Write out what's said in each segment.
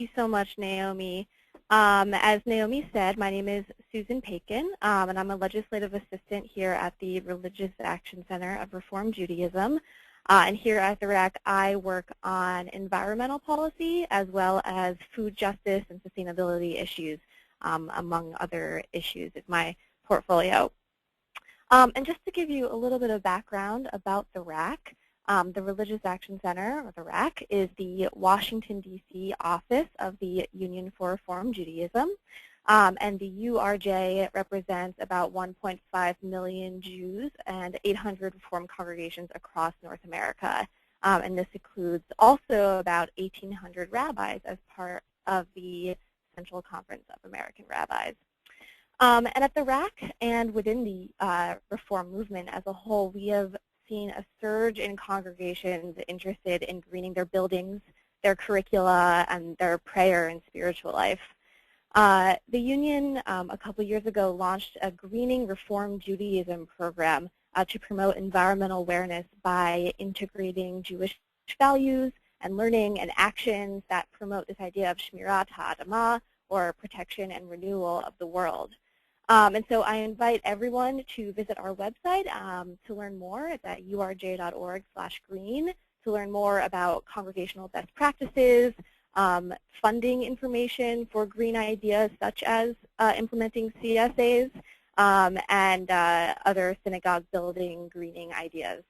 you so much, Naomi. As Naomi said, my name is Susan Pakin, and I'm a legislative assistant here at the Religious Action Center of Reform Judaism. And here at the RAC, I work on environmental policy as well as food justice and sustainability issues, among other issues in my portfolio. And just to give you a little bit of background about the RAC, the Religious Action Center, or the RAC, is the Washington, D.C. office of the Union for Reform Judaism. And the URJ represents about 1.5 million Jews and 800 Reform congregations across North America. And this includes also about 1,800 rabbis as part of the Central Conference of American Rabbis. And at the RAC and within the Reform movement as a whole, we have seen a surge in congregations interested in greening their buildings, their curricula, and their prayer and spiritual life. The Union, a couple years ago, launched a Greening Reform Judaism program to promote environmental awareness by integrating Jewish values and learning and actions that promote this idea of Shmirat HaAdamah, or protection and renewal of the world. And so I invite everyone to visit our website to learn more. It's at urj.org/green to learn more about congregational best practices, funding information for green ideas such as implementing CSAs, and other synagogue building greening ideas.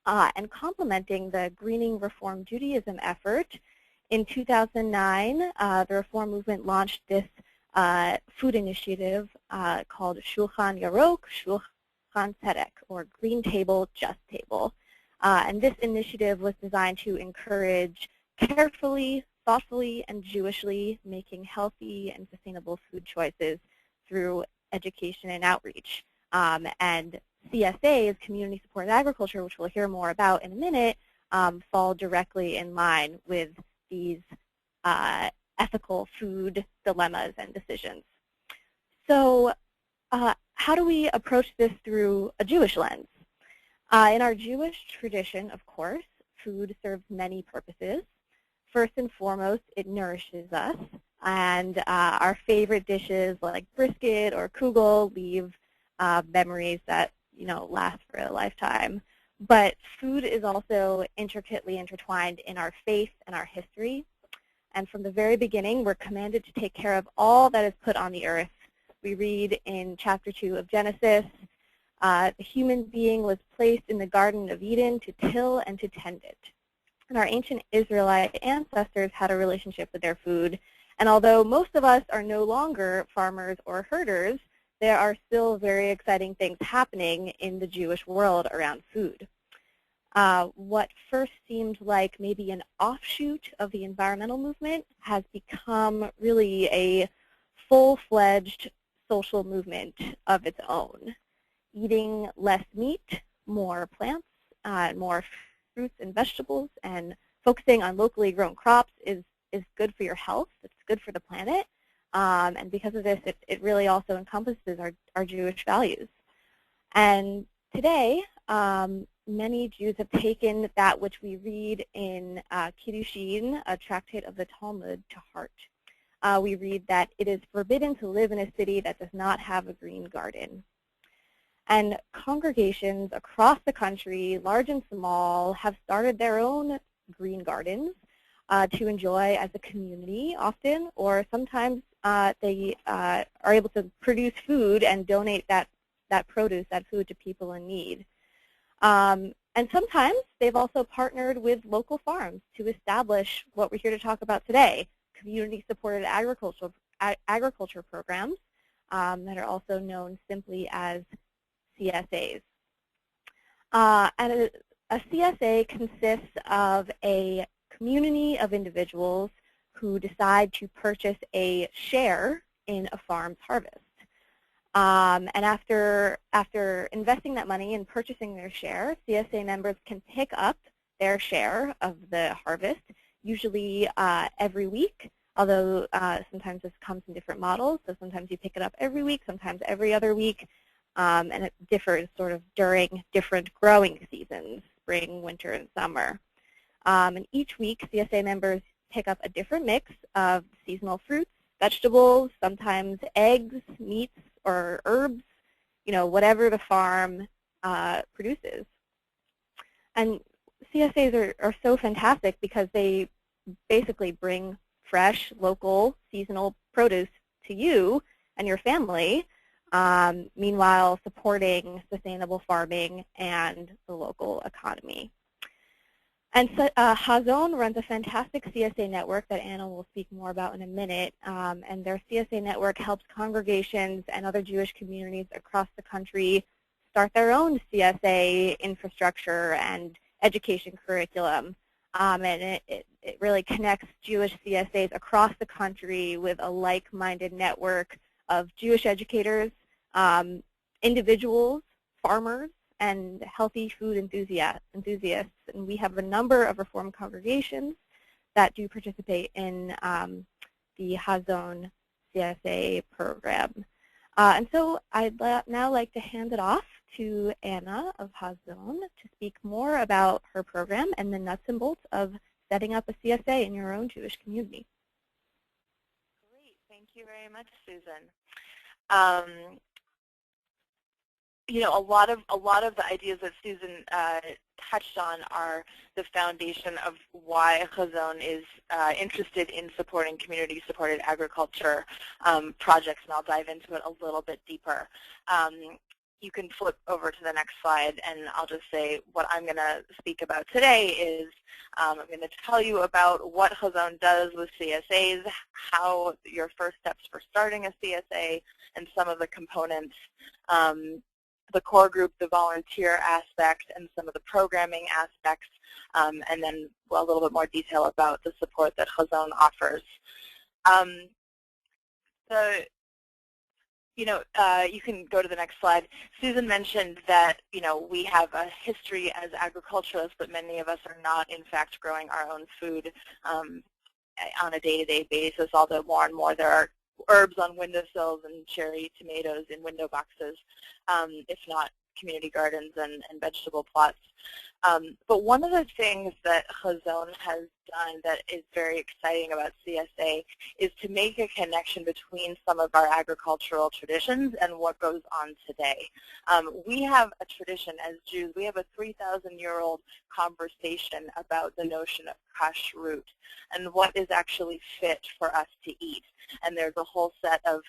And complementing the Greening Reform Judaism effort, in 2009, the Reform movement launched this food initiative called Shulchan Yarok, Shulchan Tzedek, or Green Table, Just Table. And this initiative was designed to encourage carefully, thoughtfully, and Jewishly making healthy and sustainable food choices through education and outreach. And CSAs, Community Supported Agriculture, which we'll hear more about in a minute, fall directly in line with these ethical food dilemmas and decisions. So how do we approach this through a Jewish lens? In our Jewish tradition, of course, food serves many purposes. First and foremost, it nourishes us, and our favorite dishes like brisket or kugel leave memories that last for a lifetime. But food is also intricately intertwined in our faith and our history. And from the very beginning, we're commanded to take care of all that is put on the earth. We read in chapter 2 of Genesis, the human being was placed in the Garden of Eden to till and to tend it. And our ancient Israelite ancestors had a relationship with their food. And although most of us are no longer farmers or herders, there are still very exciting things happening in the Jewish world around food. What first seemed like maybe an offshoot of the environmental movement has become really a full-fledged social movement of its own. Eating less meat, more plants, more fruits and vegetables, and focusing on locally grown crops is good for your health. It's good for the planet. And because of this, it really also encompasses our Jewish values. And today, many Jews have taken that which we read in Kiddushin, a tractate of the Talmud, to heart. We read that it is forbidden to live in a city that does not have a green garden. And congregations across the country, large and small, have started their own green gardens to enjoy as a community often, or sometimes they are able to produce food and donate that produce, that food, to people in need. And sometimes they've also partnered with local farms to establish what we're here to talk about today, community-supported agriculture programs that are also known simply as CSAs. And a CSA consists of a community of individuals who decide to purchase a share in a farm's harvest. And after investing that money and purchasing their share, CSA members can pick up their share of the harvest, usually every week, although sometimes this comes in different models. So sometimes you pick it up every week, sometimes every other week, and it differs sort of during different growing seasons, spring, winter, and summer. And each week, CSA members pick up a different mix of seasonal fruits, vegetables, sometimes eggs, meats, or herbs, whatever the farm produces. And CSAs are so fantastic because they basically bring fresh, local, seasonal produce to you and your family, meanwhile supporting sustainable farming and the local economy. And so, Hazon runs a fantastic CSA network that Anna will speak more about in a minute, and their CSA network helps congregations and other Jewish communities across the country start their own CSA infrastructure and education curriculum. And it really connects Jewish CSAs across the country with a like-minded network of Jewish educators, individuals, farmers, and healthy food enthusiasts. And we have a number of Reform congregations that do participate in the Hazon CSA program. And so I'd now like to hand it off to Anna of Hazon to speak more about her program and the nuts and bolts of setting up a CSA in your own Jewish community. Great, thank you very much, Susan. A lot of the ideas that Susan touched on are the foundation of why Hazon is interested in supporting community-supported agriculture projects, and I'll dive into it a little bit deeper. You can flip over to the next slide, and I'll just say what I'm going to speak about today is I'm going to tell you about what Hazon does with CSAs, how your first steps for starting a CSA, and some of the components, the core group, the volunteer aspect, and some of the programming aspects, and then a little bit more detail about the support that Hazon offers. You can go to the next slide. Susan mentioned that, we have a history as agriculturalists, but many of us are not, in fact, growing our own food on a day-to-day basis, although more and more there are herbs on windowsills and cherry tomatoes in window boxes, if not community gardens and vegetable plots. But one of the things that Hazon has done that is very exciting about CSA is to make a connection between some of our agricultural traditions and what goes on today. We have a tradition as Jews, we have a 3,000-year-old conversation about the notion of kashrut and what is actually fit for us to eat. And there's a whole set of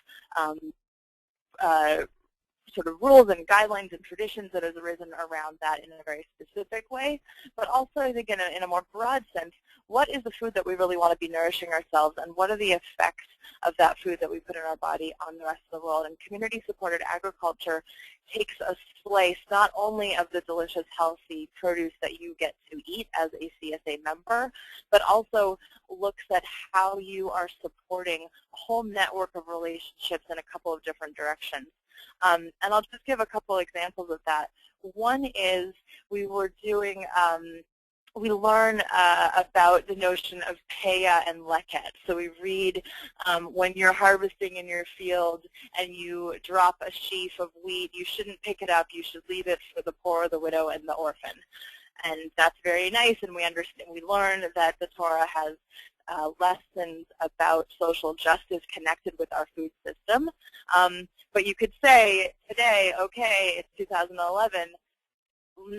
sort of rules and guidelines and traditions that has arisen around that in a very specific way, but also I think in a more broad sense, what is the food that we really want to be nourishing ourselves, and what are the effects of that food that we put in our body on the rest of the world? And community-supported agriculture takes a slice not only of the delicious, healthy produce that you get to eat as a CSA member, but also looks at how you are supporting a whole network of relationships in a couple of different directions. And I'll just give a couple examples of that. One is we were doing, we learn about the notion of Csa and Leket. So we read when you're harvesting in your field and you drop a sheaf of wheat, you shouldn't pick it up, you should leave it for the poor, the widow, and the orphan. And that's very nice, and we understand, we learn that the Torah has lessons about social justice connected with our food system. But you could say today, okay, it's 2011,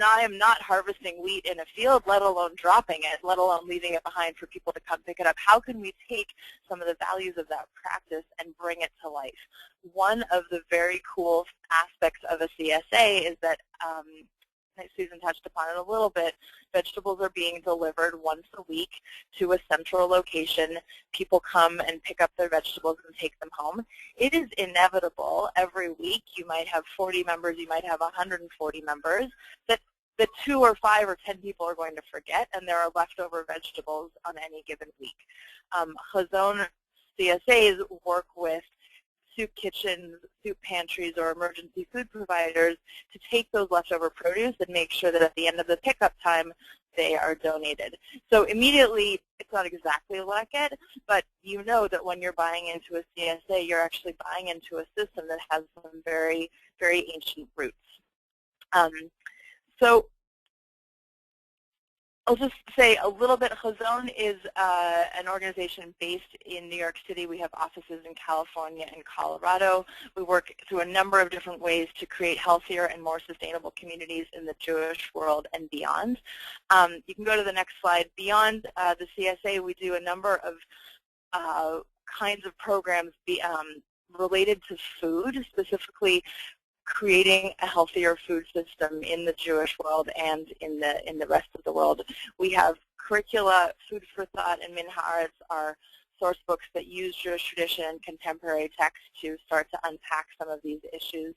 I am not harvesting wheat in a field, let alone dropping it, let alone leaving it behind for people to come pick it up. How can we take some of the values of that practice and bring it to life? One of the very cool aspects of a CSA is that Susan touched upon it a little bit. Vegetables are being delivered once a week to a central location. People come and pick up their vegetables and take them home. It is inevitable every week. You might have 40 members, you might have 140 members, that the 2 or 5 or 10 people are going to forget, and there are leftover vegetables on any given week. Hazon CSAs work with soup kitchens, soup pantries, or emergency food providers to take those leftover produce and make sure that at the end of the pickup time, they are donated. So immediately, it's not exactly like it, but you know that when you're buying into a CSA, you're actually buying into a system that has some very, very ancient roots. So I'll just say a little bit. Chazon is an organization based in New York City. We have offices in California and Colorado. We work through a number of different ways to create healthier and more sustainable communities in the Jewish world and beyond. You can go to the next slide. Beyond the CSA, we do a number of kinds of programs related to food, specifically creating a healthier food system in the Jewish world and in the rest of the world. We have curricula, Food for Thought, and Min Haaretz are source books that use Jewish tradition and contemporary text to start to unpack some of these issues.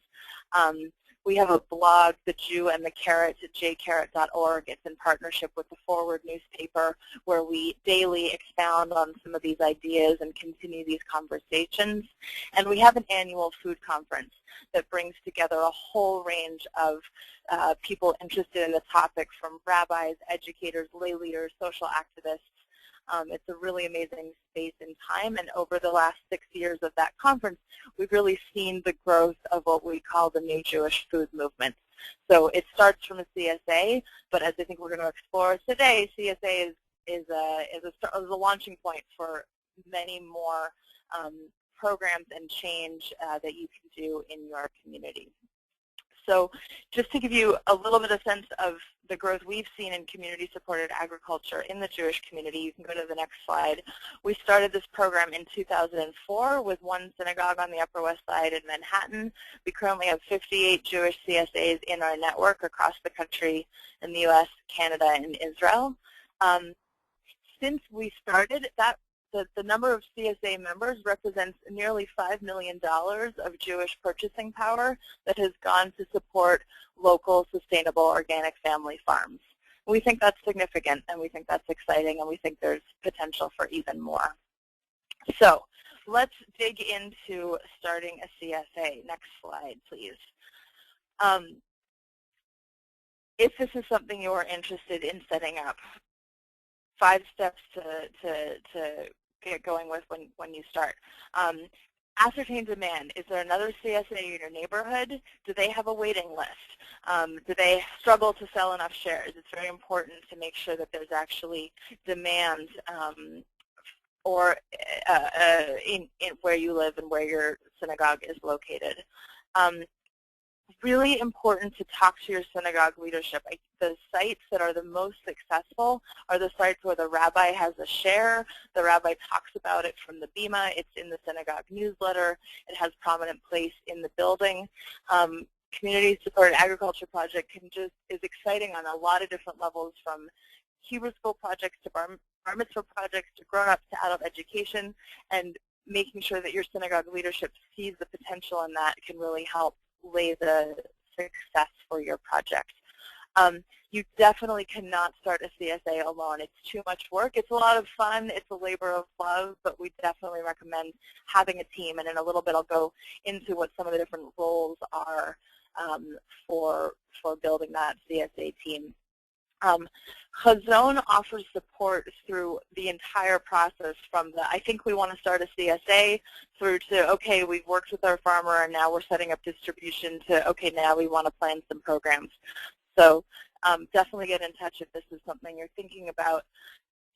We have a blog, The Jew and the Carrot, at jcarrot.org. It's in partnership with the Forward newspaper, where we daily expound on some of these ideas and continue these conversations. And we have an annual food conference that brings together a whole range of people interested in the topic, from rabbis, educators, lay leaders, social activists. It's a really amazing space and time, and over the last 6 years of that conference, we've really seen the growth of what we call the new Jewish food movement. So it starts from a CSA, but as I think we're going to explore today, CSA is a launching point for many more programs and change that you can do in your community. So just to give you a little bit of sense of the growth we've seen in community-supported agriculture in the Jewish community, you can go to the next slide. We started this program in 2004 with one synagogue on the Upper West Side in Manhattan. We currently have 58 Jewish CSAs in our network across the country in the U.S., Canada, and Israel. Since we started, the number of CSA members represents nearly $5 million of Jewish purchasing power that has gone to support local, sustainable, organic family farms. We think that's significant, and we think that's exciting, and we think there's potential for even more. So let's dig into starting a CSA. Next slide, please. If this is something you're interested in setting up, 5 steps to get going with when you start. Ascertain demand. Is there another CSA in your neighborhood? Do they have a waiting list? Do they struggle to sell enough shares? It's very important to make sure that there's actually demand or in where you live and where your synagogue is located. Really important to talk to your synagogue leadership. The sites that are the most successful are the sites where the rabbi has a share, the rabbi talks about it from the bima, it's in the synagogue newsletter, it has prominent place in the building. Community-supported agriculture project is exciting on a lot of different levels, from Hebrew school projects to bar mitzvah projects to grown-up to adult education, and making sure that your synagogue leadership sees the potential in that can really help lay the success for your project. You definitely cannot start a CSA alone. It's too much work. It's a lot of fun. It's a labor of love, but we definitely recommend having a team. And in a little bit, I'll go into what some of the different roles are for building that CSA team. Chazon offers support through the entire process, from the I think we want to start a CSA through to, okay, we've worked with our farmer and now we're setting up distribution, to, okay, now we want to plan some programs. So definitely get in touch if this is something you're thinking about.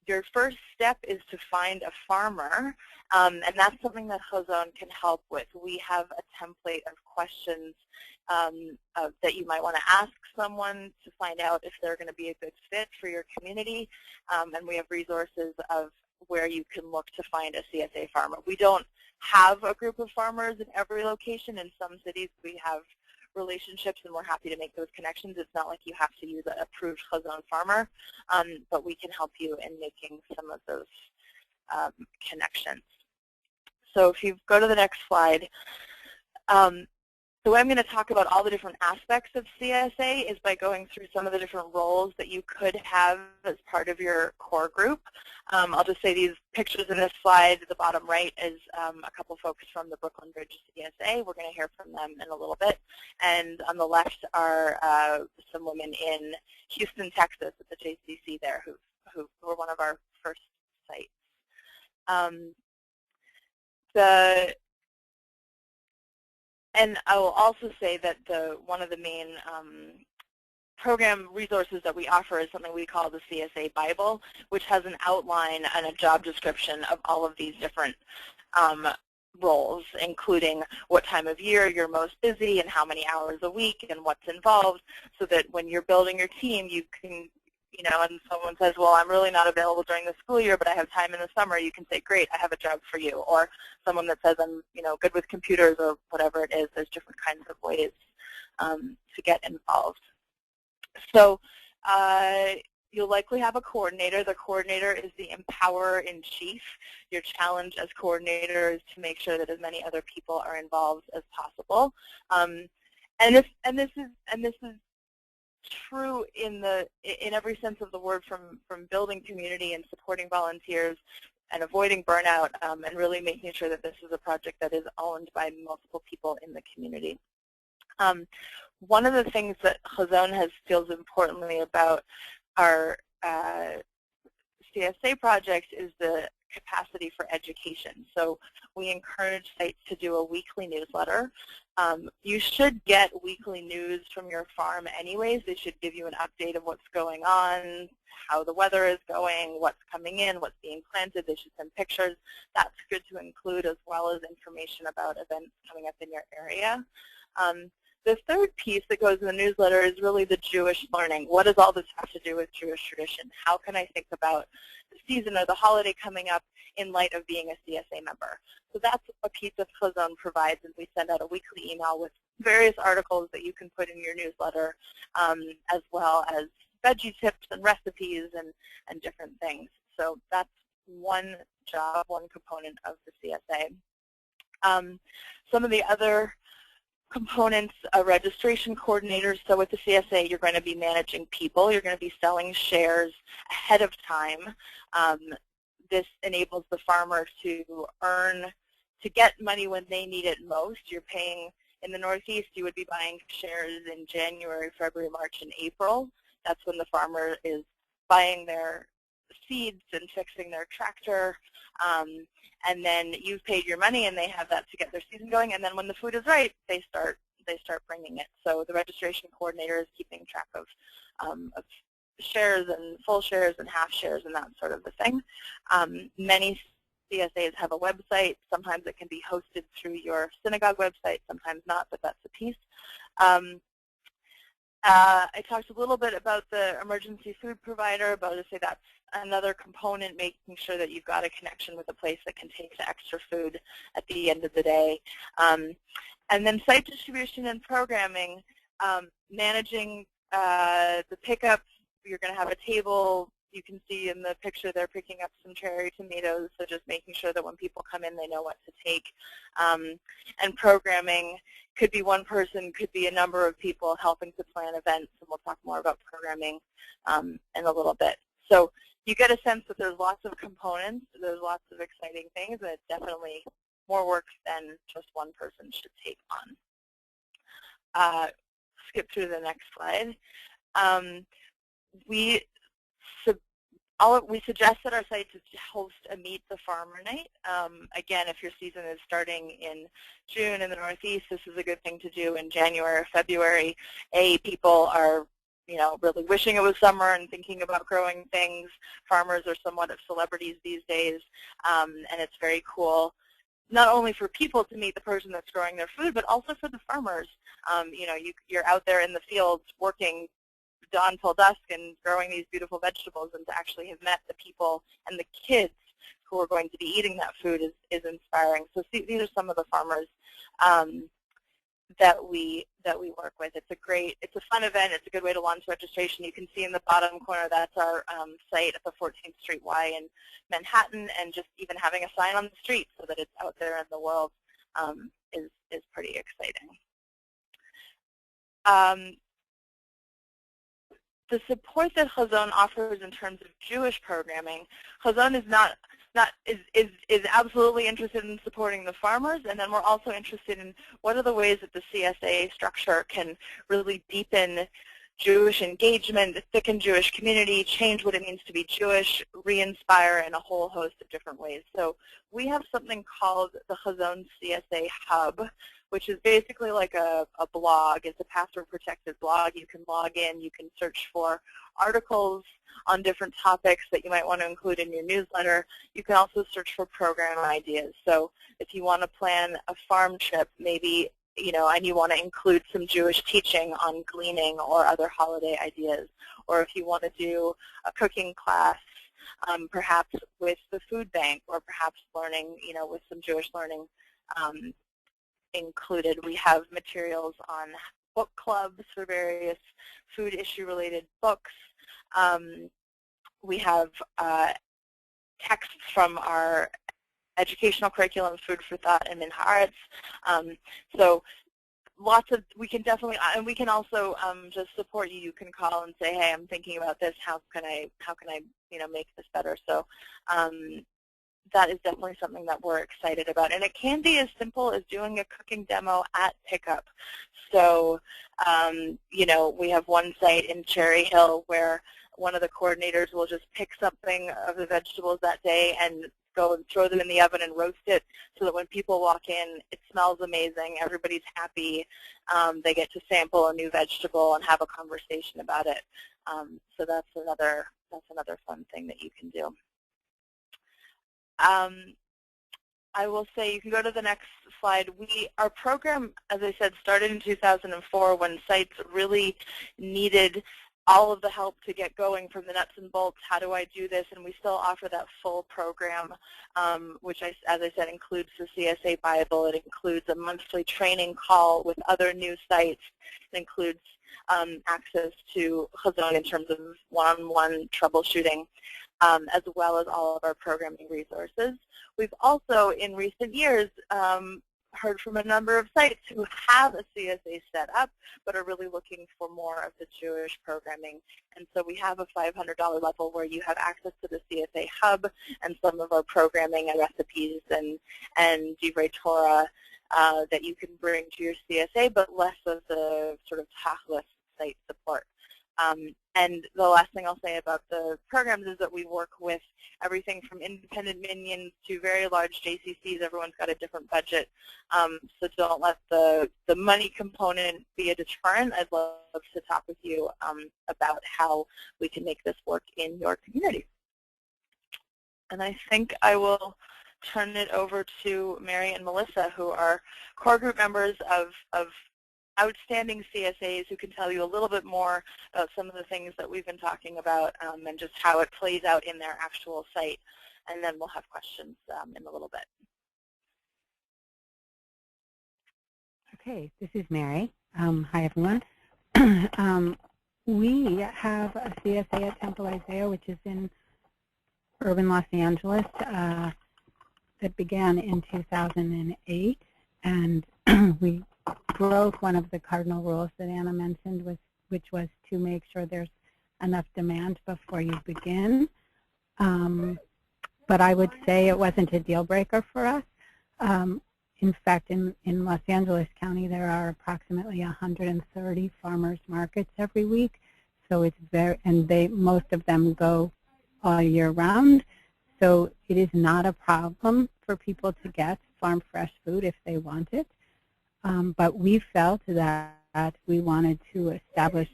Your first step is to find a farmer, and that's something that Chazon can help with. We have a template of questions that you might want to ask someone to find out if they're going to be a good fit for your community, and we have resources of where you can look to find a CSA farmer. We don't have a group of farmers in every location. In some cities we have relationships, and we're happy to make those connections. It's not like you have to use an approved Chazon farmer, but we can help you in making some of those connections. So if you go to the next slide, the way I'm going to talk about all the different aspects of CSA is by going through some of the different roles that you could have as part of your core group. I'll just say these pictures in this slide. The bottom right is a couple folks from the Brooklyn Bridge CSA. We're going to hear from them in a little bit. And on the left are some women in Houston, Texas at the JCC there who were one of our first sites. And I will also say that one of the main program resources that we offer is something we call the Csa Bible, which has an outline and a job description of all of these different roles, including what time of year you're most busy and how many hours a week and what's involved, so that when you're building your team, you can, and someone says, well, I'm really not available during the school year, but I have time in the summer, you can say, great, I have a job for you. Or someone that says, I'm, good with computers or whatever it is, there's different kinds of ways to get involved. So you'll likely have a coordinator. The coordinator is the empower-in-chief. Your challenge as coordinator is to make sure that as many other people are involved as possible. And this is true in every sense of the word, from building community and supporting volunteers and avoiding burnout, and really making sure that this is a project that is owned by multiple people in the community. One of the things that Chazon feels importantly about our CSA project is the capacity for education. So we encourage sites to do a weekly newsletter. You should get weekly news from your farm anyways. They should give you an update of what's going on, how the weather is going, what's coming in, what's being planted. They should send pictures. That's good to include, as well as information about events coming up in your area. The third piece that goes in the newsletter is really the Jewish learning. What does all this have to do with Jewish tradition? How can I think about the season or the holiday coming up in light of being a CSA member? So that's a piece of Chazon provides, and we send out a weekly email with various articles that you can put in your newsletter, as well as veggie tips and recipes and different things. So that's one job, one component of the CSA. Some of the other components, registration coordinators. So with the CSA, you're going to be managing people. You're going to be selling shares ahead of time. This enables the farmer to get money when they need it most. You're paying, in the Northeast, you would be buying shares in January, February, March, and April. That's when the farmer is buying their seeds and fixing their tractor. And then you've paid your money, and they have that to get their season going. And then when the food is right, they start bringing it. So the registration coordinator is keeping track of shares and full shares and half shares and that sort of a thing. Many CSAs have a website. Sometimes it can be hosted through your synagogue website, sometimes not, but that's a piece. I talked a little bit about the emergency food provider, but I'll say that's another component, making sure that you've got a connection with a place that can take the extra food at the end of the day. And then site distribution and programming, managing the pickup. You're going to have a table. You can see in the picture they're picking up some cherry tomatoes, so just making sure that when people come in, they know what to take. And programming could be one person, could be a number of people helping to plan events, and we'll talk more about programming in a little bit. So you get a sense that there's lots of components, there's lots of exciting things, and it's definitely more work than just one person should take on. Skip through the next slide. We suggest that our site host a Meet the Farmer night. Again, if your season is starting in June in the Northeast, this is a good thing to do in January or February. People are really wishing it was summer and thinking about growing things. Farmers are somewhat of celebrities these days, and it's very cool, not only for people to meet the person that's growing their food, but also for the farmers. You're out there in the fields working dawn till dusk and growing these beautiful vegetables, and to actually have met the people and the kids who are going to be eating that food is inspiring. So these are some of the farmers that we work with. It's a fun event. It's a good way to launch registration. You can see in the bottom corner that's our site at the 14th Street Y in Manhattan, and just even having a sign on the street so that it's out there in the world is pretty exciting. The support that Chazon offers in terms of Jewish programming, Chazon is absolutely interested in supporting the farmers, and then we're also interested in what are the ways that the CSA structure can really deepen Jewish engagement, thicken Jewish community, change what it means to be Jewish, re-inspire in a whole host of different ways. So we have something called the Chazon Csa Hub, which is basically like a blog. It's a password-protected blog. You can log in. You can search for articles on different topics that you might want to include in your newsletter. You can also search for program ideas. So if you want to plan a farm trip, maybe, and you want to include some Jewish teaching on gleaning or other holiday ideas, or if you want to do a cooking class, perhaps with the food bank, or perhaps learning, with some Jewish learning included. We have materials on book clubs for various food issue-related books. We have texts from our educational curriculum, Food for Thought and Min Haaretz. So lots of, we can definitely, and we can also just support you. You can call and say, hey, I'm thinking about this. How can I make this better? So that is definitely something that we're excited about. And it can be as simple as doing a cooking demo at pickup. So, we have one site in Cherry Hill where one of the coordinators will just pick something of the vegetables that day and go and throw them in the oven and roast it so that when people walk in, it smells amazing, everybody's happy, they get to sample a new vegetable and have a conversation about it. So that's another fun thing that you can do. I will say, you can go to the next slide. Our program, as I said, started in 2004 when sites really needed all of the help to get going, from the nuts and bolts, how do I do this, and we still offer that full program, which, as I said, includes the Csa Bible. It includes a monthly training call with other new sites. It includes access to Chazon in terms of one-on-one troubleshooting, as well as all of our programming resources. We've also, in recent years, heard from a number of sites who have a CSA set up but are really looking for more of the Jewish programming. And so we have a $500 level where you have access to the Csa Hub and some of our programming and recipes and Divrei Torah that you can bring to your CSA, but less of the sort of tachlis site support. And the last thing I'll say about the programs is that we work with everything from independent minions to very large JCCs. Everyone's got a different budget, so don't let the money component be a deterrent. I'd love to talk with you about how we can make this work in your community. And I think I will turn it over to Mary and Melissa, who are core group members of outstanding CSAs who can tell you a little bit more about some of the things that we've been talking about and just how it plays out in their actual site. And then we'll have questions in a little bit. Okay, this is Mary. Hi, everyone. We have a CSA at Temple Isaiah, which is in urban Los Angeles, that began in 2008. And we broke one of the cardinal rules that Anna mentioned, which was to make sure there's enough demand before you begin. But I would say it wasn't a deal breaker for us. In fact, in Los Angeles County, there are approximately 130 farmers markets every week. So it's most of them go all year round. So it is not a problem for people to get farm fresh food if they want it. But we felt that we wanted to establish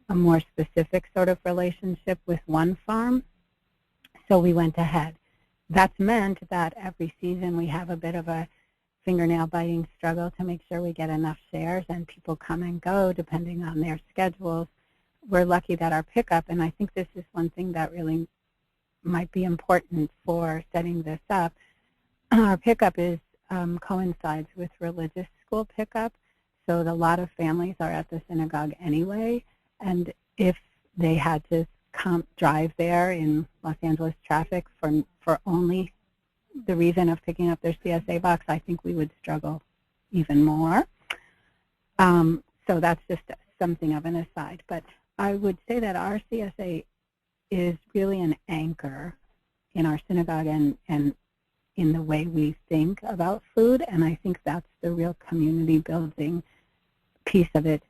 a more specific sort of relationship with one farm, so we went ahead. That's meant that every season we have a bit of a fingernail biting struggle to make sure we get enough shares, and people come and go depending on their schedules. We're lucky that our pickup, and I think this is one thing that really might be important for setting this up, our pickup is coincides with religious school pickup, so a lot of families are at the synagogue anyway, and if they had to drive there in Los Angeles traffic for only the reason of picking up their CSA box, I think we would struggle even more. So that's just something of an aside. But I would say that our CSA is really an anchor in our synagogue and in the way we think about food, and I think that's the real community building piece of it.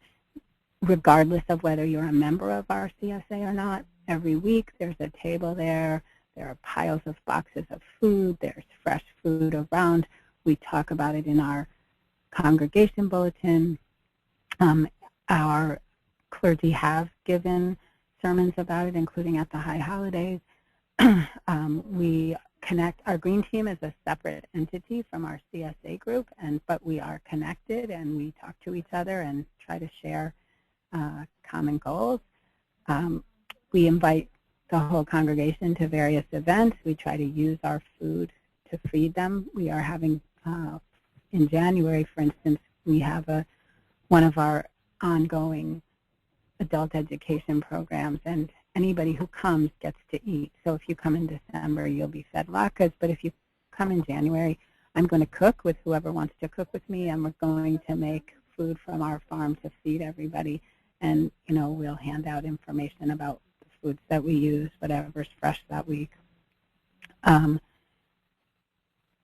regardless of whether you're a member of our CSA or not. Every week there's a table there. There are piles of boxes of food. There's fresh food around. We talk about it in our congregation bulletin. Our clergy have given sermons about it, including at the high holidays. We connect. Our green team is a separate entity from our CSA group, but we are connected, and we talk to each other and try to share common goals. We invite the whole congregation to various events. We try to use our food to feed them. We are having, in January, for instance, we have one of our ongoing adult education programs, and anybody who comes gets to eat. So if you come in December, you'll be fed latkes, but if you come in January, I'm going to cook with whoever wants to cook with me, and we're going to make food from our farm to feed everybody. And, you know, we'll hand out information about the foods that we use, whatever's fresh that week.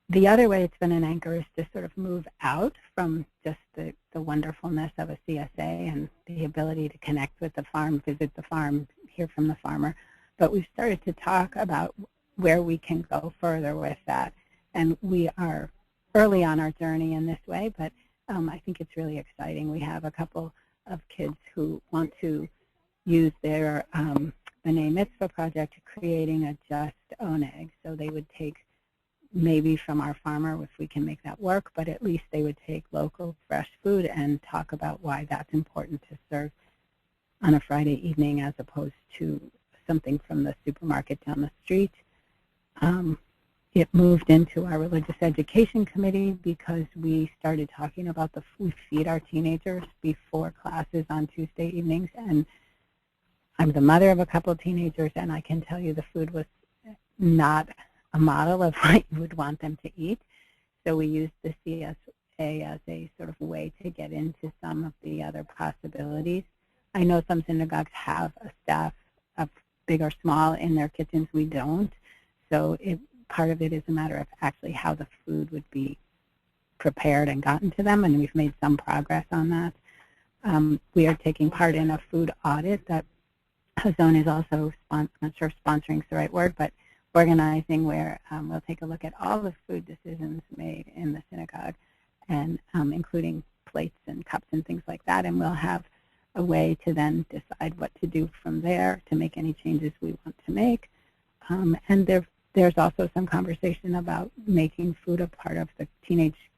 The other way it's been an anchor is to sort of move out from just the wonderfulness of a CSA and the ability to connect with the farm, visit the farm, hear from the farmer. But we've started to talk about where we can go further with that. And we are early on our journey in this way, but I think it's really exciting. We have a couple of kids who want to use their B'nai Mitzvah project creating a just oneg. So they would take maybe from our farmer if we can make that work, but at least they would take local fresh food and talk about why that's important to serve on a Friday evening as opposed to something from the supermarket down the street. It moved into our religious education committee because we started talking about we feed our teenagers before classes on Tuesday evenings, and I'm the mother of a couple of teenagers, and I can tell you the food was not a model of what you would want them to eat. So we used the CSA as a sort of way to get into some of the other possibilities. I know some synagogues have a staff of big or small in their kitchens. We don't. So part of it is a matter of actually how the food would be prepared and gotten to them, and we've made some progress on that. We are taking part in a food audit that Hazon is also, I'm not sure if sponsoring is the right word, but organizing, where we'll take a look at all the food decisions made in the synagogue, and including plates and cups and things like that, and we'll have a way to then decide what to do from there to make any changes we want to make. And there's also some conversation about making food a part of the teenage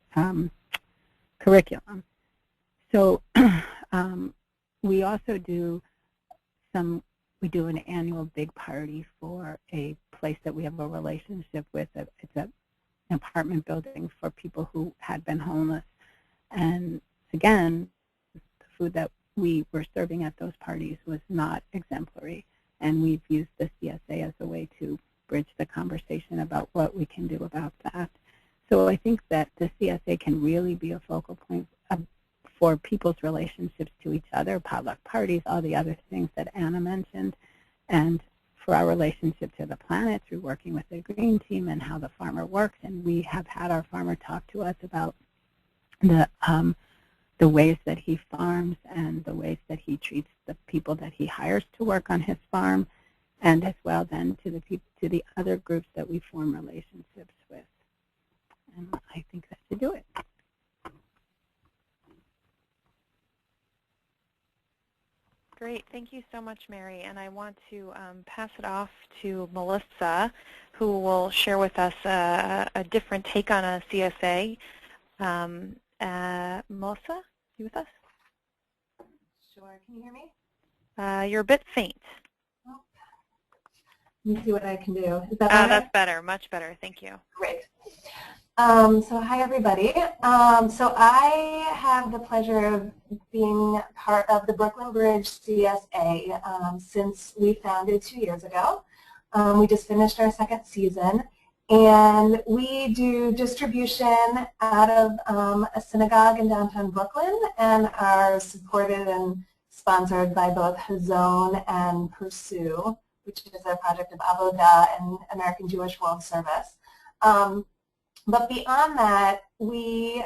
curriculum. So we also do an annual big party for a place that we have a relationship with. It's an apartment building for people who had been homeless. And again, the food that we were serving at those parties was not exemplary. And we've used the CSA as a way to bridge the conversation about what we can do about that. So I think that the CSA can really be a focal point for people's relationships to each other, potluck parties, all the other things that Anna mentioned, and for our relationship to the planet through working with the green team and how the farmer works. And we have had our farmer talk to us about the ways that he farms and the ways that he treats the people that he hires to work on his farm, and as well then to the other groups that we form relationships with. And I think that should do it. Great. Thank you so much, Mary. And I want to pass it off to Melissa, who will share with us a different take on a CSA. Melissa, you with us? Sure. Can you hear me? You're a bit faint. Oh. Let me see what I can do. Is that better? That's better. Much better. Thank you. Great. So hi, everybody. So I have the pleasure of being part of the Brooklyn Bridge CSA since we founded 2 years ago. We just finished our second season, and we do distribution out of a synagogue in downtown Brooklyn, and are supported and sponsored by both Hazon and Pursue, which is a project of Avodah and American Jewish World Service. But beyond that, we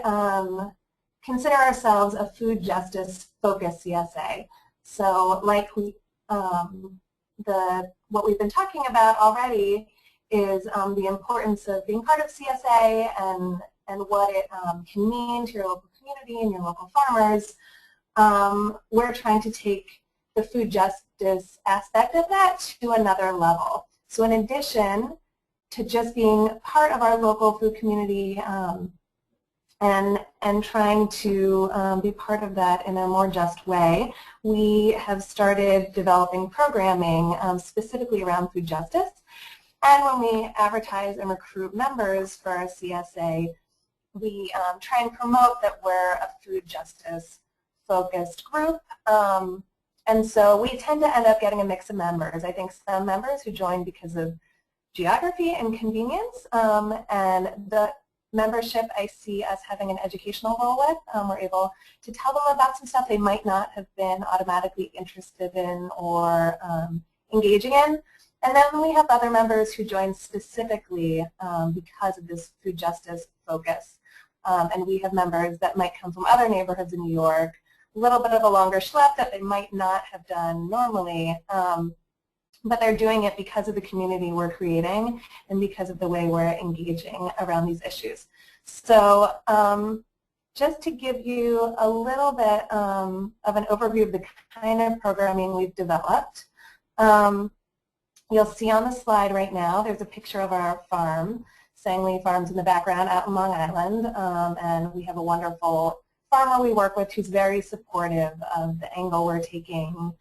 consider ourselves a food justice focused CSA. So like what we've been talking about already is the importance of being part of CSA and what it can mean to your local community and your local farmers. We're trying to take the food justice aspect of that to another level. So in addition to just being part of our local food community and trying to be part of that in a more just way, we have started developing programming specifically around food justice. And when we advertise and recruit members for our CSA, we try and promote that we're a food justice focused group. And so we tend to end up getting a mix of members. I think some members who join because of geography and convenience, and the membership I see us having an educational role with. We're able to tell them about some stuff they might not have been automatically interested in or engaging in. And then we have other members who join specifically because of this food justice focus. And we have members that might come from other neighborhoods in New York, a little bit of a longer schlep that they might not have done normally, but they're doing it because of the community we're creating and because of the way we're engaging around these issues. So just to give you a little bit of an overview of the kind of programming we've developed, you'll see on the slide right now there's a picture of our farm, Sangley Farms in the background out in Long Island, and we have a wonderful farmer we work with who's very supportive of the angle we're taking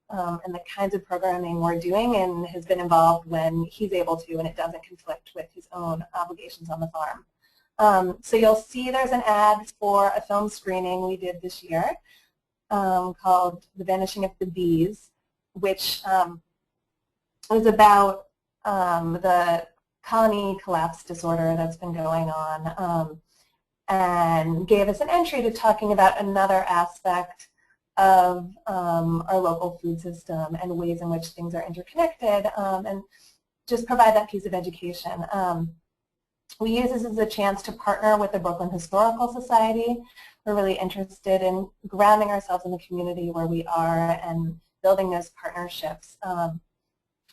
and the kinds of programming we're doing, and has been involved when he's able to and it doesn't conflict with his own obligations on the farm. So you'll see there's an ad for a film screening we did this year called The Vanishing of the Bees, which is about the colony collapse disorder that's been going on, and gave us an entry to talking about another aspect of our local food system and ways in which things are interconnected, and just provide that piece of education. We use this as a chance to partner with the Brooklyn Historical Society. We're really interested in grounding ourselves in the community where we are and building those partnerships.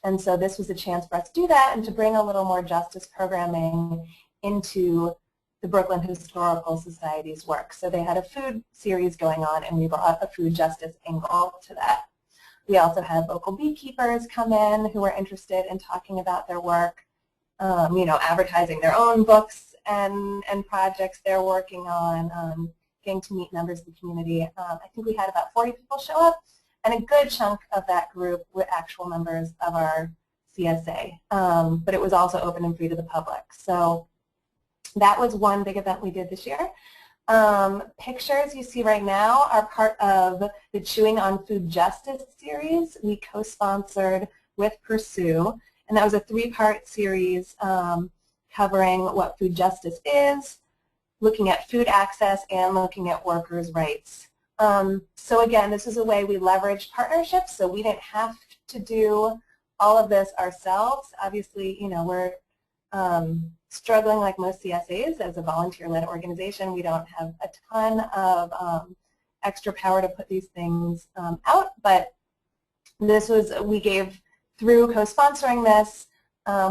And so this was a chance for us to do that and to bring a little more justice programming into the Brooklyn Historical Society's work. So they had a food series going on, and we brought a food justice angle to that. We also had local beekeepers come in who were interested in talking about their work, you know, advertising their own books and projects they're working on, getting to meet members of the community. I think we had about 40 people show up, and a good chunk of that group were actual members of our CSA, but it was also open and free to the public. So that was one big event we did this year. Pictures you see right now are part of the Chewing on Food Justice series we co-sponsored with Pursue, and that was a 3-part series covering what food justice is, looking at food access, and looking at workers' rights. So again, this is a way we leverage partnerships, so we didn't have to do all of this ourselves. Obviously, you know, we're struggling like most CSAs as a volunteer-led organization. We don't have a ton of extra power to put these things out, but this was, we gave, through co-sponsoring this,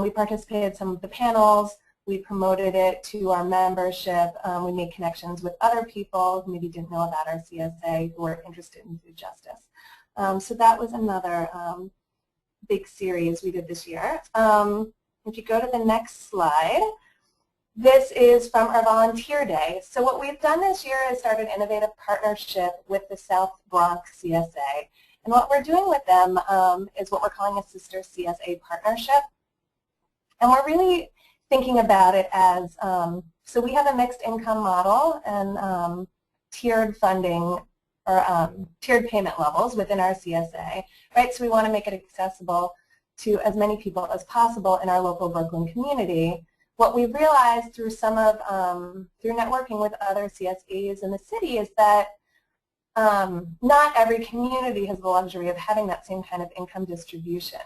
we participated in some of the panels, we promoted it to our membership, we made connections with other people who maybe didn't know about our CSA who were interested in food justice. So that was another big series we did this year. If you go to the next slide, this is from our volunteer day. So what we've done this year is start an innovative partnership with the South Bronx CSA. And what we're doing with them is what we're calling a sister CSA partnership. And we're really thinking about it as, so we have a mixed income model and tiered funding or tiered payment levels within our CSA, right? So we want to make it accessible to as many people as possible in our local Brooklyn community. What we realized through some of, through networking with other CSAs in the city is that not every community has the luxury of having that same kind of income distribution.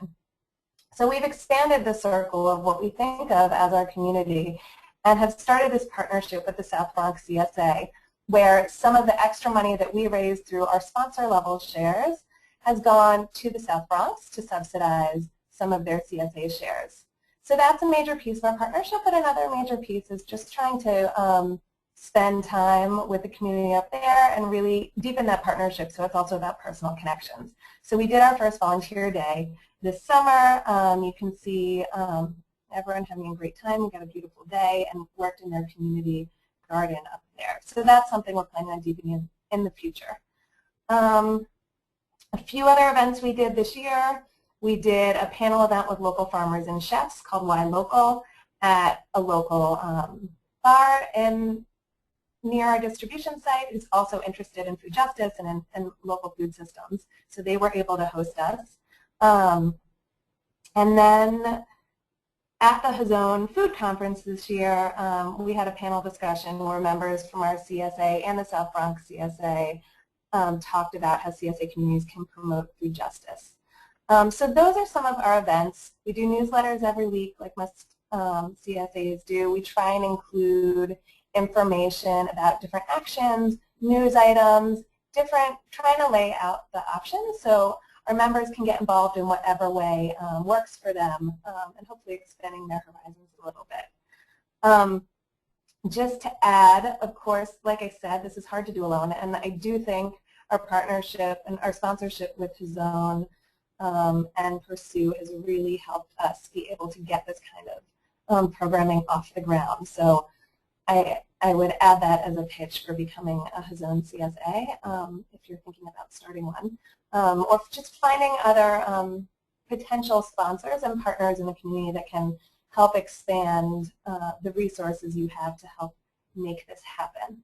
So we've expanded the circle of what we think of as our community and have started this partnership with the South Bronx CSA, where some of the extra money that we raised through our sponsor level shares has gone to the South Bronx to subsidize some of their CSA shares. So that's a major piece of our partnership, but another major piece is just trying to spend time with the community up there and really deepen that partnership, so it's also about personal connections. So we did our first volunteer day this summer. You can see everyone having a great time. We got a beautiful day and worked in their community garden up there. So that's something we're planning on deepening in the future. A few other events we did this year. We did a panel event with local farmers and chefs called Why Local at a local bar near our distribution site who's also interested in food justice and local food systems. So they were able to host us. And then at the Hazone Food Conference this year, we had a panel discussion where members from our CSA and the South Bronx CSA talked about how CSA communities can promote food justice. So those are some of our events. We do newsletters every week like most CSAs do. We try and include information about different actions, news items, trying to lay out the options so our members can get involved in whatever way works for them and hopefully expanding their horizons a little bit. Just to add, of course, like I said, this is hard to do alone, and I do think our partnership and our sponsorship with Hazone and Pursue has really helped us be able to get this kind of programming off the ground. So I would add that as a pitch for becoming a Hazone CSA if you're thinking about starting one, or just finding other potential sponsors and partners in the community that can help expand the resources you have to help make this happen.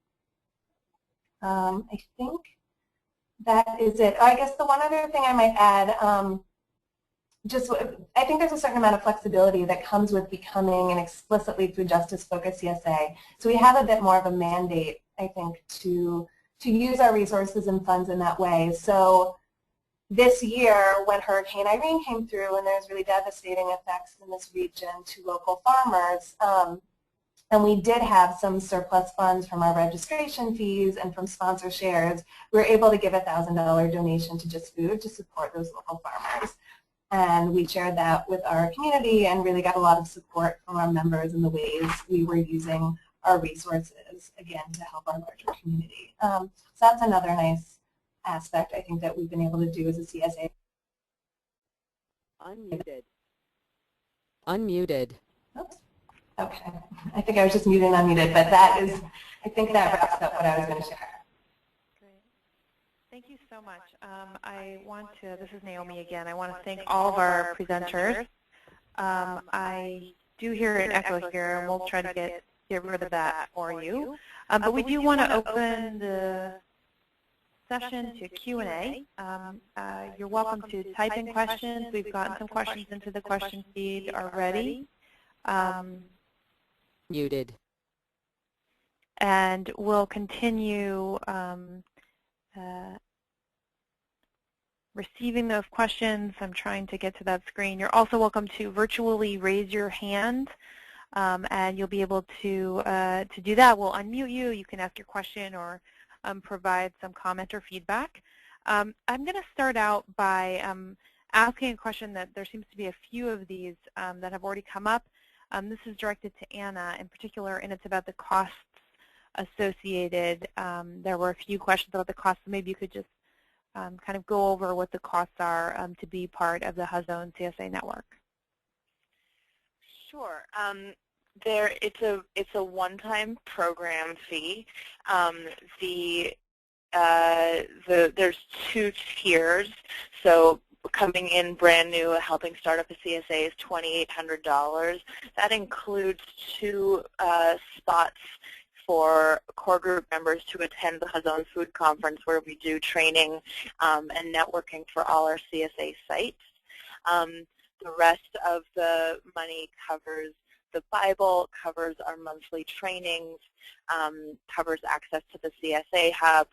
I think that is it. I guess the one other thing I might add, I think there's a certain amount of flexibility that comes with becoming an explicitly food justice focused CSA. So we have a bit more of a mandate, I think, to use our resources and funds in that way. So this year, when Hurricane Irene came through and there's really devastating effects in this region to local farmers, and we did have some surplus funds from our registration fees and from sponsor shares, we were able to give a $1,000 donation to Just Food to support those local farmers. And we shared that with our community and really got a lot of support from our members in the ways we were using our resources, again, to help our larger community. So that's another nice aspect, I think, that we've been able to do as a CSA. Unmuted. Unmuted. Oops. Okay. I think I was just muted and unmuted, but that is, I think that wraps up what I was going to share. Great. Thank you so much. This is Naomi again. I want to thank all of our presenters. I do hear an echo here, and we'll try to get rid of that for you. But we do want to open the session to Q&A. You're welcome to type in questions. We've gotten some questions into the question feed already. Muted. And we'll continue receiving those questions. I'm trying to get to that screen. You're also welcome to virtually raise your hand, and you'll be able to do that. We'll unmute you. You can ask your question or provide some comment or feedback. I'm going to start out by asking a question that there seems to be a few of these that have already come up. This is directed to Anna in particular, and it's about the costs associated. There were a few questions about the costs, so maybe you could just kind of go over what the costs are to be part of the Hazone CSA network. Sure. It's a one-time program fee. There's two tiers. So coming in brand new, helping start up a CSA is $2,800. That includes 2 spots for core group members to attend the Hazone Food Conference, where we do training and networking for all our CSA sites. The rest of the money covers the Bible, covers our monthly trainings, covers access to the Csa Hub,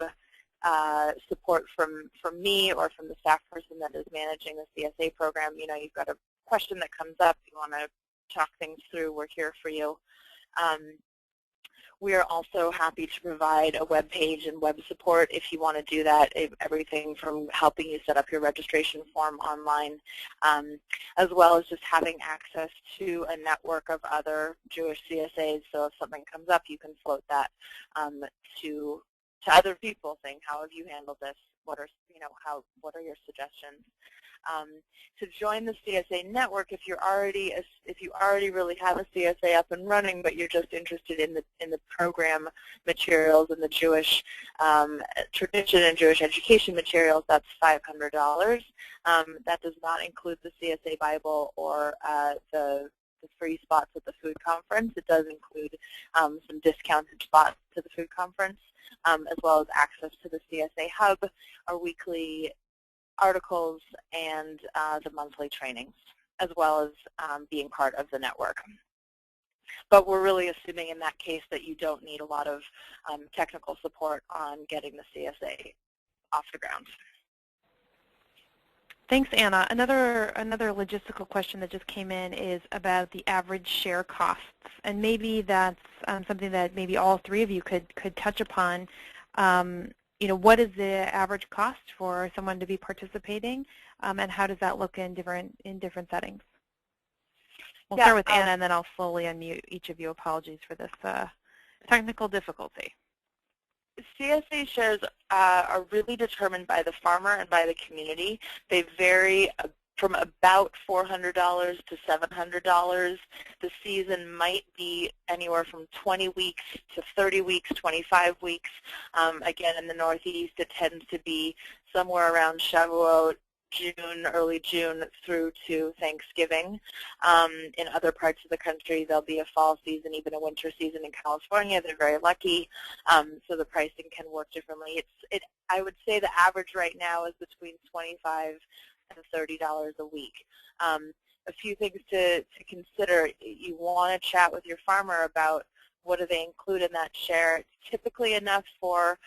support from me or from the staff person that is managing the CSA program. You know, you've got a question that comes up, you want to talk things through, we're here for you. We are also happy to provide a web page and web support if you want to do that, everything from helping you set up your registration form online, as well as just having access to a network of other Jewish CSAs. So if something comes up, you can float that to other people, saying, how have you handled this? What are your suggestions? To join the CSA network, if you already really have a CSA up and running, but you're just interested in the program materials and the Jewish tradition and Jewish education materials, that's $500. That does not include the Csa Bible or the free spots at the food conference. It does include some discounted spots to the food conference, as well as access to the Csa Hub, our weekly articles, and the monthly trainings, as well as being part of the network. But we're really assuming in that case that you don't need a lot of technical support on getting the CSA off the ground. Thanks, Anna. Another logistical question that just came in is about the average share costs, and maybe that's something that maybe all three of you could touch upon. What is the average cost for someone to be participating, and how does that look in different settings? We'll start with Anna, and then I'll slowly unmute each of you. Apologies for this technical difficulty. CSA shares are really determined by the farmer and by the community. They vary from about $400 to $700. The season might be anywhere from 20 weeks to 30 weeks, 25 weeks. Again, in the Northeast, it tends to be somewhere around Shavuot, June, early June through to Thanksgiving. In other parts of the country, there'll be a fall season, even a winter season. In California, they're very lucky, so the pricing can work differently. I would say the average right now is between $25 and $30 a week. A few things to consider. You want to chat with your farmer about what do they include in that share. It's typically enough for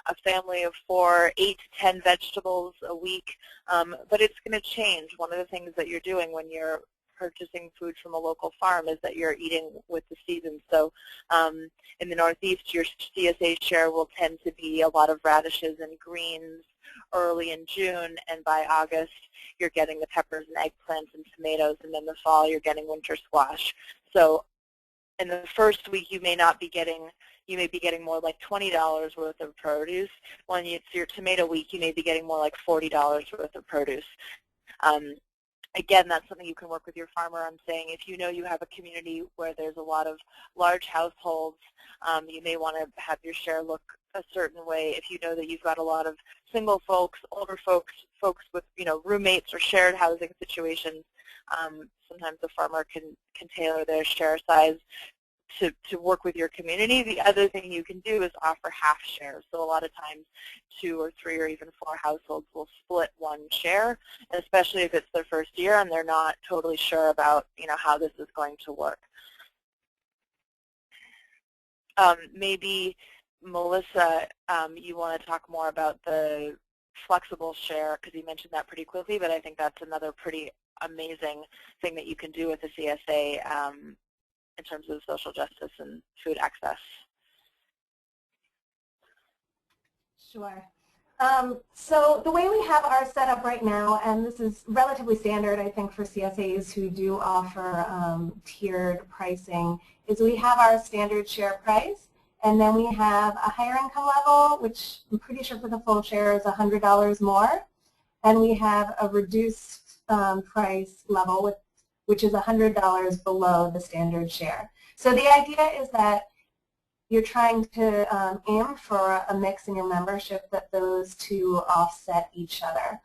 a family of 4, 8 to 10 vegetables a week, but it's going to change. One of the things that you're doing when you're purchasing food from a local farm is that you're eating with the season. So in the Northeast, your CSA share will tend to be a lot of radishes and greens early in June, and by August, you're getting the peppers and eggplants and tomatoes, and in the fall, you're getting winter squash. So in the first week, you may be getting more like $20 worth of produce. When it's your tomato week, you may be getting more like $40 worth of produce. Again, that's something you can work with your farmer on, saying if you know you have a community where there's a lot of large households, you may want to have your share look a certain way. If you know that you've got a lot of single folks, older folks with roommates or shared housing situations, sometimes the farmer can tailor their share size to work with your community. The other thing you can do is offer half shares. So a lot of times 2 or 3 or even 4 households will split one share, especially if it's their first year and they're not totally sure about how this is going to work. Maybe Melissa, you want to talk more about the flexible share, because you mentioned that pretty quickly, but I think that's another pretty amazing thing that you can do with the CSA in terms of social justice and food access. Sure. So the way we have our setup right now, and this is relatively standard, I think, for CSAs who do offer tiered pricing, is we have our standard share price, and then we have a higher income level, which I'm pretty sure for the full share is $100 more, and we have a reduced price level, which is $100 below the standard share. So the idea is that you're trying to aim for a mix in your membership that those two offset each other.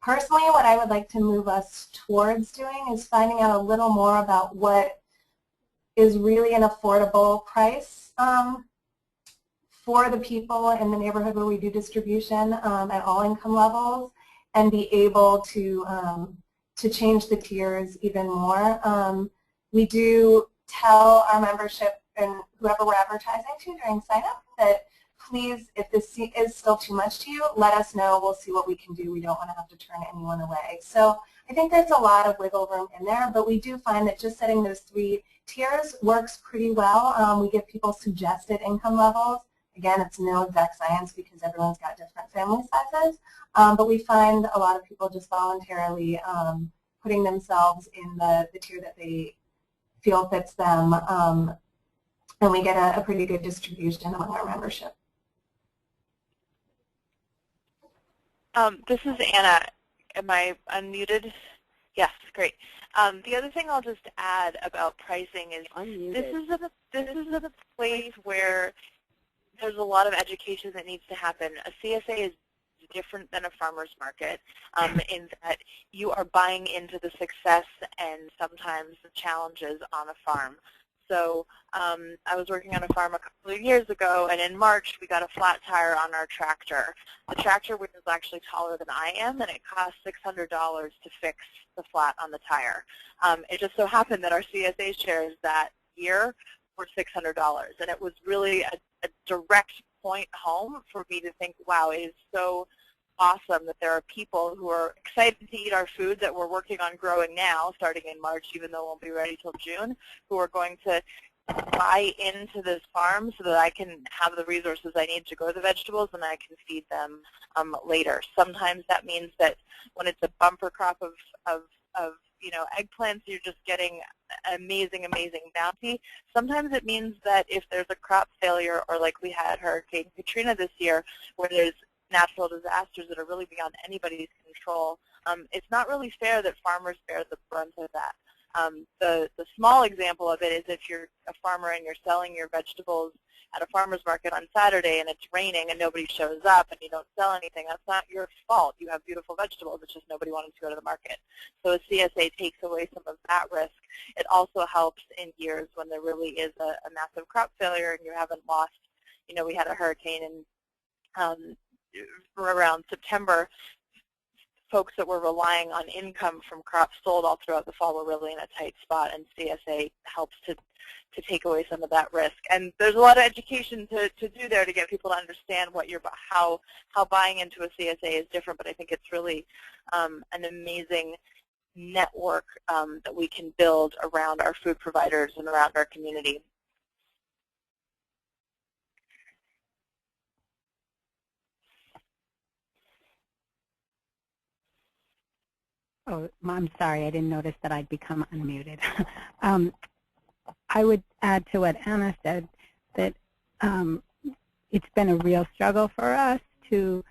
Personally, what I would like to move us towards doing is finding out a little more about what is really an affordable price for the people in the neighborhood where we do distribution at all income levels, and be able to change the tiers even more. We do tell our membership and whoever we're advertising to during sign-up that please, if this is still too much to you, let us know. We'll see what we can do. We don't want to have to turn anyone away. So I think there's a lot of wiggle room in there, but we do find that just setting those 3 tiers works pretty well. We give people suggested income levels. Again, it's no exact science because everyone's got different family sizes, but we find a lot of people just voluntarily putting themselves in the tier that they feel fits them, and we get a pretty good distribution among our membership. This is Anna. Am I unmuted? Yes, great. The other thing I'll just add about pricing is this is a place where there's a lot of education that needs to happen. A CSA is different than a farmer's market in that you are buying into the success and sometimes the challenges on a farm. So I was working on a farm a couple of years ago, and in March we got a flat tire on our tractor. The tractor was actually taller than I am, and it cost $600 to fix the flat on the tire. It just so happened that our CSA shares that year were $600, and it was really a direct point home for me to think, wow, it is so awesome that there are people who are excited to eat our food that we're working on growing now, starting in March, even though it won't be ready till June, who are going to buy into this farm so that I can have the resources I need to grow the vegetables and I can feed them later. Sometimes that means that when it's a bumper crop of eggplants, you're just getting amazing, amazing bounty. Sometimes it means that if there's a crop failure, or like we had Hurricane Katrina this year, where there's natural disasters that are really beyond anybody's control, it's not really fair that farmers bear the brunt of that. The small example of it is if you're a farmer and you're selling your vegetables at a farmer's market on Saturday and it's raining and nobody shows up and you don't sell anything, that's not your fault. You have beautiful vegetables, it's just nobody wanted to go to the market. So a CSA takes away some of that risk. It also helps in years when there really is a massive crop failure and you haven't lost, we had a hurricane in around September. Folks that were relying on income from crops sold all throughout the fall were really in a tight spot, and CSA helps to take away some of that risk. And there's a lot of education to do there to get people to understand how buying into a CSA is different, but I think it's really an amazing network that we can build around our food providers and around our community. Oh, I'm sorry, I didn't notice that I'd become unmuted. I would add to what Anna said that it's been a real struggle for us to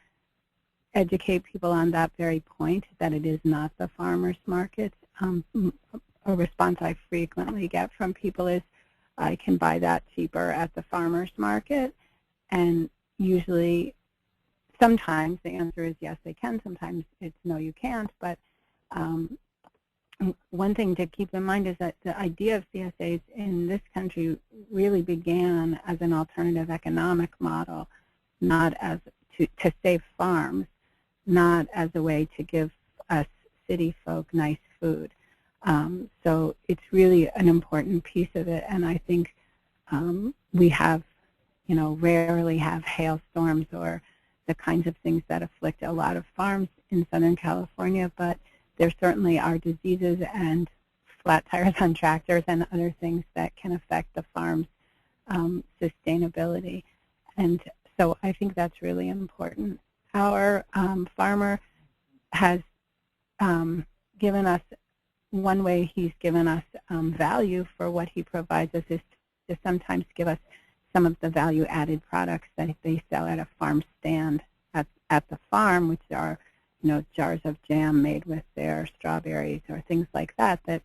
educate people on that very point, that it is not the farmers market. A response I frequently get from people is, I can buy that cheaper at the farmers market, and usually, sometimes the answer is yes, they can. Sometimes it's no, you can't. But one thing to keep in mind is that the idea of CSAs in this country really began as an alternative economic model, not as to save farms, not as a way to give us city folk nice food. So it's really an important piece of it, and I think we have, rarely have hailstorms or the kinds of things that afflict a lot of farms in Southern California, but there certainly are diseases and flat tires on tractors and other things that can affect the farm's sustainability. And so I think that's really important. Our farmer has given us, one way he's given us value for what he provides us is to sometimes give us some of the value-added products that they sell at a farm stand at the farm, which are jars of jam made with their strawberries or things like that that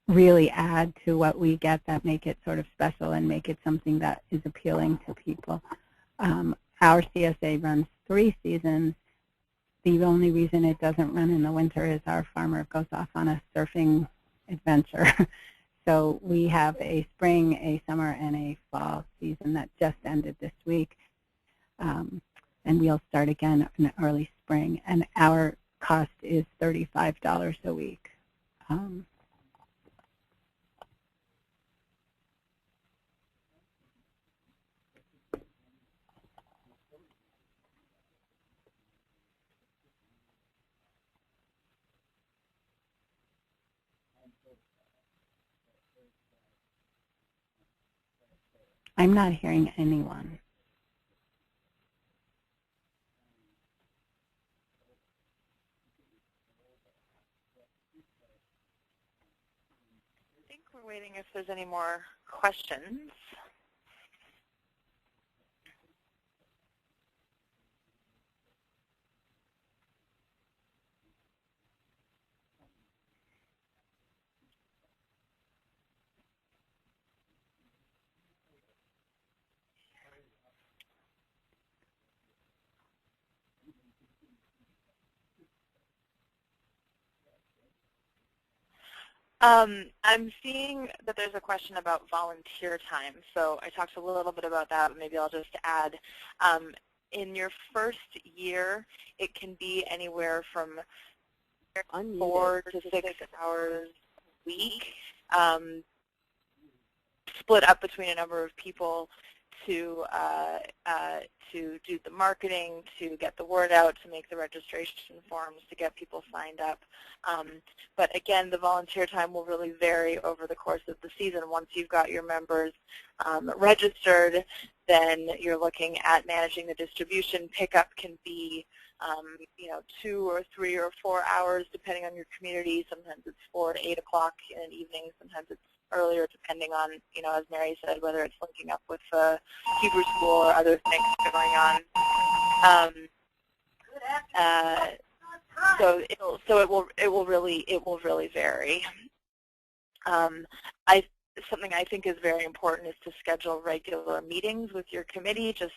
really add to what we get, that make it sort of special and make it something that is appealing to people. Our CSA runs 3 seasons. The only reason it doesn't run in the winter is our farmer goes off on a surfing adventure. So we have a spring, a summer, and a fall season that just ended this week. And we'll start again in early spring. And our cost is $35 a week. I'm not hearing anyone. I think we're waiting if there's any more questions. I'm seeing that there's a question about volunteer time. So I talked a little bit about that, but maybe I'll just add. In your first year, it can be anywhere from 4 to 6 hours a week, split up between a number of people to do the marketing, to get the word out, to make the registration forms, to get people signed up. But again, the volunteer time will really vary over the course of the season. Once you've got your members registered, then you're looking at managing the distribution. Pickup can be 2 or 3 or 4 hours depending on your community. Sometimes it's 4 to 8 o'clock in an evening. Sometimes it's earlier, depending on, as Mary said, whether it's linking up with Hebrew school or other things going on. So it will really vary. Something I think is very important is to schedule regular meetings with your committee, just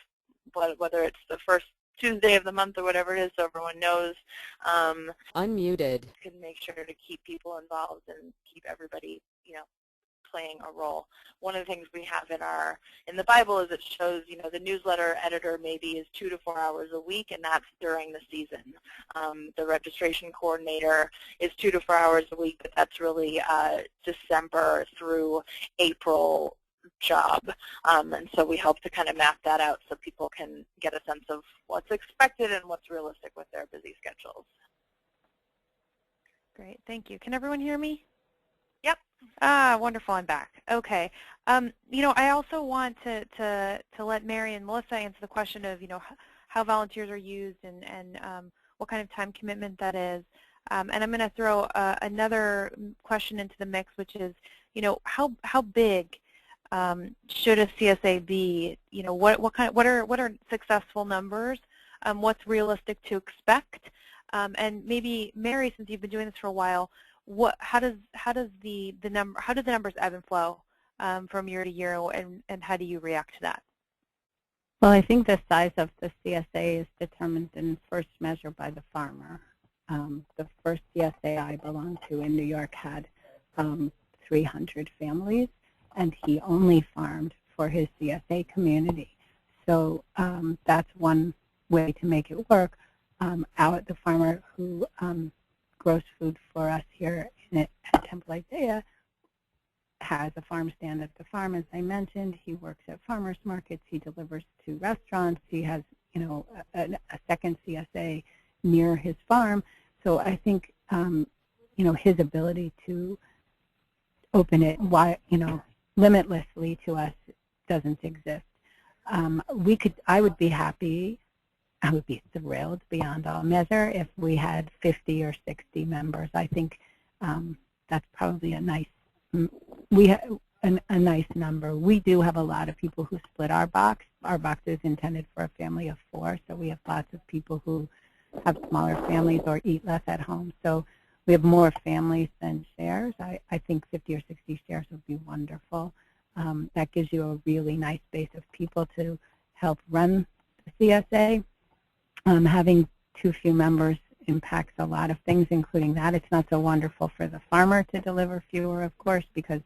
whether it's the first Tuesday of the month or whatever it is, so everyone knows. Unmuted. Can make sure to keep people involved and keep everybody, playing a role. One of the things we have in the Bible is it shows, the newsletter editor maybe is 2 to 4 hours a week, and that's during the season. The registration coordinator is 2 to 4 hours a week, but that's really December through April job. And so we hope to kind of map that out so people can get a sense of what's expected and what's realistic with their busy schedules. Great, thank you. Can everyone hear me? Yep. Wonderful, I'm back. Okay. I also want to let Mary and Melissa answer the question of, how volunteers are used and what kind of time commitment that is. And I'm going to throw another question into the mix, which is, how big should a CSA be? What are successful numbers? What's realistic to expect? And maybe Mary, since you've been doing this for a while, how do the numbers ebb and flow from year to year, and how do you react to that? Well, I think the size of the CSA is determined in first measure by the farmer. The first CSA I belonged to in New York had 300 families, and he only farmed for his CSA community. So that's one way to make it work. The farmer who grows food for us here at Temple Isaiah has a farm stand at the farm, as I mentioned. He works at farmers markets. He delivers to restaurants. He has, a second CSA near his farm. So I think, his ability to open it, limitlessly to us doesn't exist. I would be happy. I would be thrilled beyond all measure if we had 50 or 60 members. I think that's probably a nice number. We do have a lot of people who split our box. Our box is intended for a family of 4, so we have lots of people who have smaller families or eat less at home. So we have more families than shares. I think 50 or 60 shares would be wonderful. That gives you a really nice base of people to help run the CSA. Having too few members impacts a lot of things, including that. It's not so wonderful for the farmer to deliver fewer, of course, because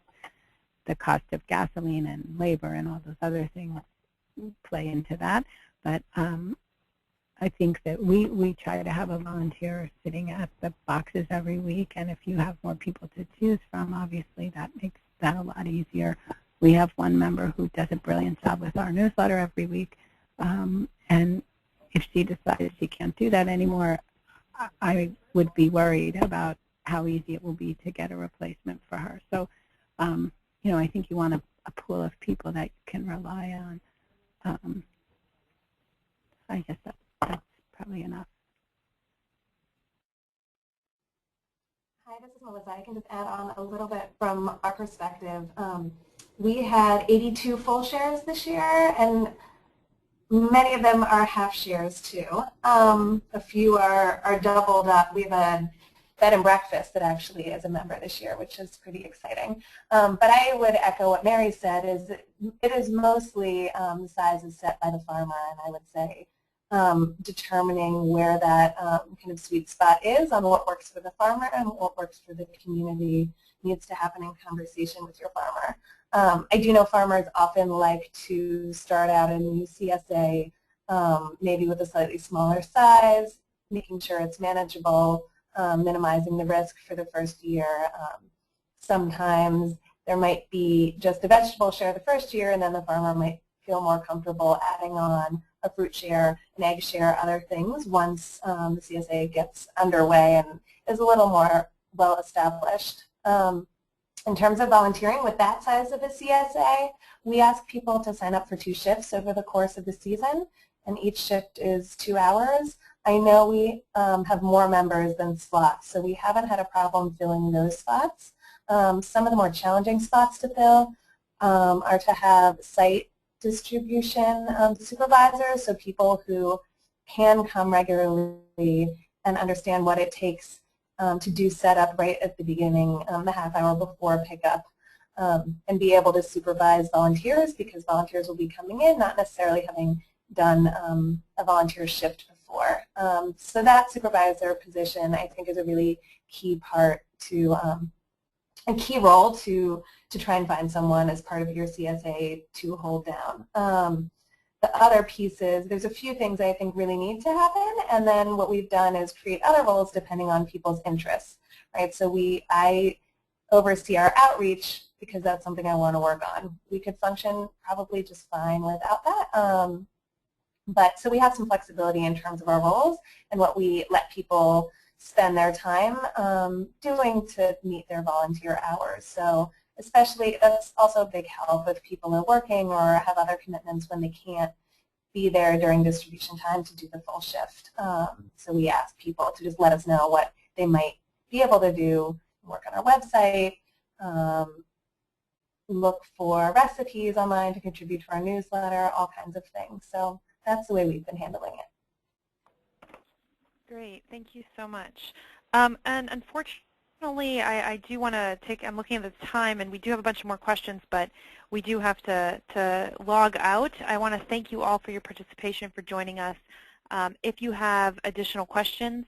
the cost of gasoline and labor and all those other things play into that. But I think that we try to have a volunteer sitting at the boxes every week, and if you have more people to choose from, obviously that makes that a lot easier. We have one member who does a brilliant job with our newsletter every week, and if she decides she can't do that anymore, I would be worried about how easy it will be to get a replacement for her. So I think you want a pool of people that you can rely on. I guess that's probably enough. Hi, this is Melissa. I can just add on a little bit from our perspective. We had 82 full shares this year, and many of them are half shares too. A few are doubled up. We have a bed and breakfast that actually is a member this year, which is pretty exciting. But I would echo what Mary said, is it is mostly the size is set by the farmer, and I would say determining where that kind of sweet spot is on what works for the farmer and what works for the community needs to happen in conversation with your farmer. I do know farmers often like to start out a new CSA maybe with a slightly smaller size, making sure it's manageable, minimizing the risk for the first year. Sometimes there might be just a vegetable share the first year, and then the farmer might feel more comfortable adding on a fruit share, an egg share, other things once the CSA gets underway and is a little more well established. In terms of volunteering with that size of a CSA, we ask people to sign up for 2 shifts over the course of the season, and each shift is 2 hours. I know we have more members than slots, so we haven't had a problem filling those spots. Some of the more challenging spots to fill are to have site distribution supervisors, so people who can come regularly and understand what it takes to do setup right at the beginning, the half hour before pickup, and be able to supervise volunteers, because volunteers will be coming in not necessarily having done a volunteer shift before. So that supervisor position, I think, is a really key part to a key role to try and find someone as part of your CSA to hold down. The other pieces, there's a few things I think really need to happen, and then what we've done is create other roles depending on people's interests, right? So I oversee our outreach because that's something I want to work on. We could function probably just fine without that. But so we have some flexibility in terms of our roles and what we let people spend their time doing to meet their volunteer hours. So especially, that's also a big help if people are working or have other commitments when they can't be there during distribution time to do the full shift. So we ask people to just let us know what they might be able to do, work on our website, look for recipes online to contribute to our newsletter, all kinds of things. So that's the way we've been handling it. Great, thank you so much. And unfortunately, I do want to take, I'm looking at the time, and we do have a bunch of more questions, but we do have to log out. I want to thank you all for your participation, for joining us. If you have additional questions,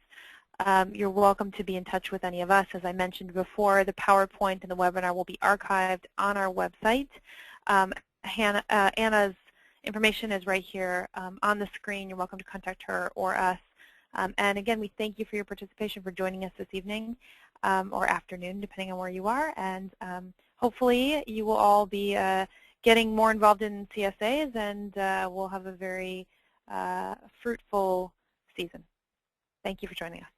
you're welcome to be in touch with any of us. As I mentioned before, the PowerPoint and the webinar will be archived on our website. Anna's information is right here on the screen. You're welcome to contact her or us. And again, we thank you for your participation, for joining us this evening or afternoon, depending on where you are. And hopefully you will all be getting more involved in CSAs, and we'll have a very fruitful season. Thank you for joining us.